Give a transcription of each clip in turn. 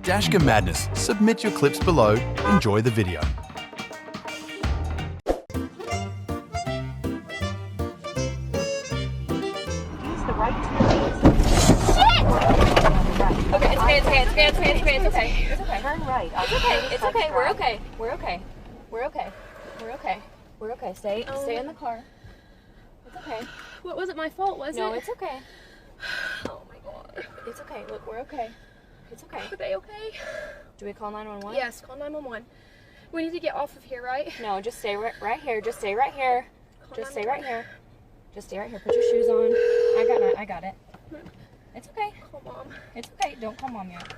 Dashcam Madness. Submit your clips below. Enjoy the video. Use the right turn. Shit! Okay, it's okay. Turn right. It's okay. We're okay. Stay in the car. It's okay. What was it? My fault, was No, it? it's okay. Oh my god. It's okay. Look, we're okay. It's okay. Are they okay? Do we call 911? Yes, call 911. We need to get off of here, right? No, just stay right here. Just stay right here. Call Just stay right 911. here. Just stay right here. Put your shoes on. I got it. It's okay. Call mom. It's okay. Don't call mom yet.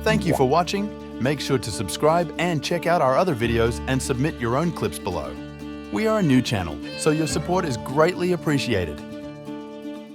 Thank you for watching. Make sure to subscribe and check out our other videos and submit your own clips below. We are a new channel, so your support is greatly appreciated.